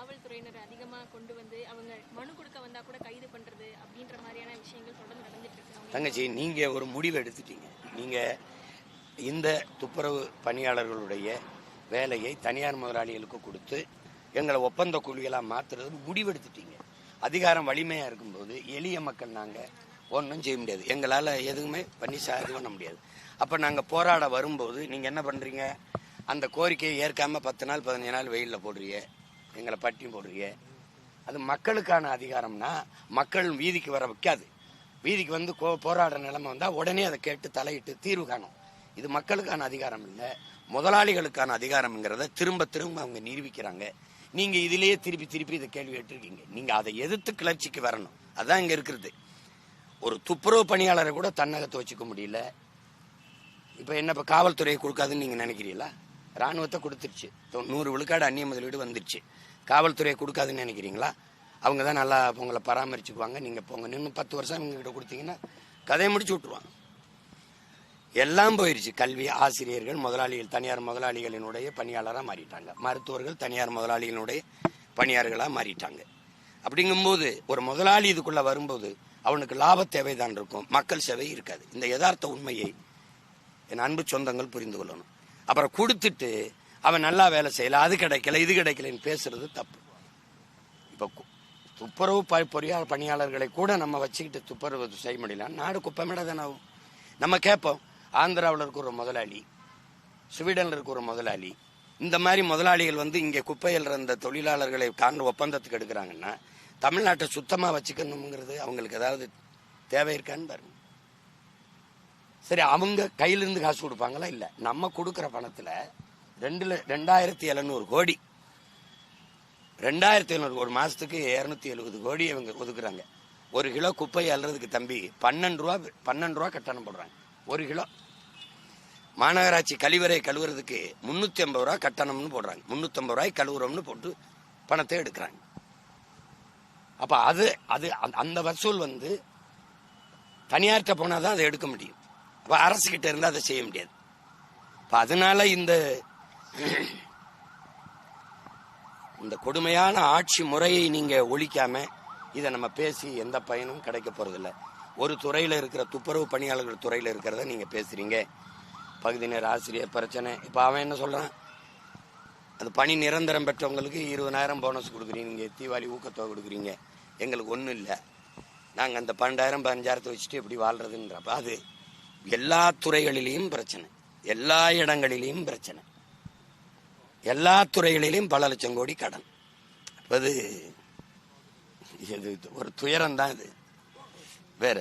காவல்துறையினர் அதிகமா கொண்டு வந்து அவங்க மனு கொடுக்க வந்தா கூட கைது பண்றது அப்படின்ற மாதிரியான விஷயங்கள் தொடர்ந்து நடந்துட்டு இருக்கு. தங்கச்சி, நீங்க ஒரு முடிவு எடுத்துட்டீங்க. நீங்க இந்த துப்புரவு பணியாளர்களுடைய வேலையை தனியார் முதலாளிகளுக்கு கொடுத்து எங்களை ஒப்பந்த கூலிகளாக மாத்துறது முடிவெடுத்துட்டீங்க. அதிகாரம் வலிமையா இருக்கும்போது எளிய மக்கள் நாங்க ஒன்றும் செய்ய முடியாது. எங்களால் எதுவுமே பண்ணி இது பண்ண முடியாது. அப்போ நாங்கள் போராட வரும்போது நீங்கள் என்ன பண்ணுறீங்க? அந்த கோரிக்கையை ஏற்காம 10 நாள் 15 நாள் வெயிலில் போடுறீங்க, எங்களை பட்டி போடுறீங்க. அது மக்களுக்கான அதிகாரம்னா மக்கள் வீதிக்கு வர வைக்காது. வீதிக்கு வந்து போராடுற நிலைமை வந்தால் உடனே அதை கேட்டு தலையிட்டு தீர்வு காணும். இது மக்களுக்கான அதிகாரம் இல்லை, முதலாளிகளுக்கான அதிகாரம்ங்கிறத திரும்ப திரும்ப அவங்க நிரூபிக்கிறாங்க. நீங்க இதிலேயே திருப்பி திருப்பி இதை கேள்வி கேட்டிருக்கீங்க. நீங்க அதை எதிர்த்து கிளர்ச்சிக்கு வரணும். அதான் இங்க இருக்கிறது. ஒரு துப்புரவு பணியாளரை கூட தன்னகத்தை வச்சுக்க முடியல. இப்ப என்ன, இப்ப காவல்துறையை கொடுக்காதுன்னு நீங்க நினைக்கிறீங்களா? ராணுவத்தை கொடுத்துருச்சு, 100 விழுக்காடு அந்நிய முதலீடு வந்துருச்சு. காவல்துறையை கொடுக்காதுன்னு நினைக்கிறீங்களா? அவங்க தான் நல்லா உங்களை பராமரிச்சுக்குவாங்க. நீங்க போங்க, இன்னும் 10 வருஷம் இவங்க கிட்ட கொடுத்தீங்கன்னா கதையை முடிச்சு விட்டுருவாங்க. எல்லாம் போயிருச்சு. கல்வி, ஆசிரியர்கள் முதலாளிகள் தனியார் முதலாளிகளினுடைய பணியாளராக மாறிட்டாங்க. மருத்துவர்கள் தனியார் முதலாளிகளுடைய பணியாளர்களாக மாறிட்டாங்க. அப்படிங்கும்போது ஒரு முதலாளி இதுக்குள்ள வரும்போது அவனுக்கு லாப தேவைதான் இருக்கும், மக்கள் சேவை இருக்காது. இந்த யதார்த்த உண்மையை என் அன்பு சொந்தங்கள் புரிந்து கொள்ளணும். அப்புறம் கொடுத்துட்டு அவன் நல்லா வேலை செய்யல, அது கிடைக்கல இது கிடைக்கலன்னு பேசுறது தப்பு. இப்போ துப்புரவு பொறியாளர் பணியாளர்களை கூட நம்ம வச்சுக்கிட்டு துப்புரவு செய்ய முடியல, நாடு குப்பமேட தானே ஆகும். நம்ம கேட்போம், ஆந்திராவில் இருக்க ஒரு முதலாளி, ஸ்வீடன்ல இருக்க ஒரு முதலாளி, இந்த மாதிரி முதலாளிகள் வந்து இங்கே குப்பையில் இருந்த தொழிலாளர்களை ஒப்பந்தத்துக்கு எடுக்கிறாங்கன்னா தமிழ்நாட்டை சுத்தமா வச்சுக்கணுங்கிறது அவங்களுக்கு ஏதாவது தேவை இருக்கான்னு பாருங்க. சரி, அவங்க கையிலிருந்து காசு கொடுப்பாங்களா? இல்ல, நம்ம கொடுக்கிற பணத்துல 2700 கோடி, 2700 ஒரு மாசத்துக்கு 270 கோடி அவங்க ஒதுக்குறாங்க. 1 கிலோ குப்பை அல்றதுக்கு தம்பி 12 ரூபா கட்டணம் போடுறாங்க. 1 கிலோ. மாநகராட்சி கழிவறை கழுவுறதுக்கு 350 ரூபா கட்டணம்னு போடுறாங்க. 350 ரூபாய் கழுவுறோம்னு போட்டு பணத்தை எடுக்கிறாங்க. அப்ப அது அது அந்த வசூல் வந்து தனியார்ட்ட போனாதான் அதை எடுக்க முடியும். அப்ப அரசு கிட்ட இருந்தா அதை செய்ய முடியாது. அதனால இந்த கொடுமையான ஆட்சி முறையை நீங்க ஒழிக்காம இதை நம்ம பேசி எந்த பயனும் கிடைக்க போறதில்லை. ஒரு துறையில இருக்கிற துப்புரவு பணியாளர்கள் துறையில இருக்கிறத நீங்க பேசுறீங்க. பகுதி நேர ஆசிரியர் பிரச்சனை. இப்ப அவன் என்ன சொல்றான்? அது பணி நிரந்தரம் பெற்றவங்களுக்கு 20,000 போனஸ் கொடுக்குறீங்க, தீபாவளி ஊக்கத்தொகை கொடுக்குறீங்க, எங்களுக்கு ஒன்றும் இல்லை, நாங்கள் அந்த 12,000 15,000 வச்சுட்டு எப்படி வாழ்றதுன்றப்ப அது எல்லா துறைகளிலையும் பிரச்சனை, எல்லா இடங்களிலையும் பிரச்சனை, எல்லா துறைகளிலையும் பல லட்சம் கோடி கடன். அது ஒரு துயரம் தான் இது, வேற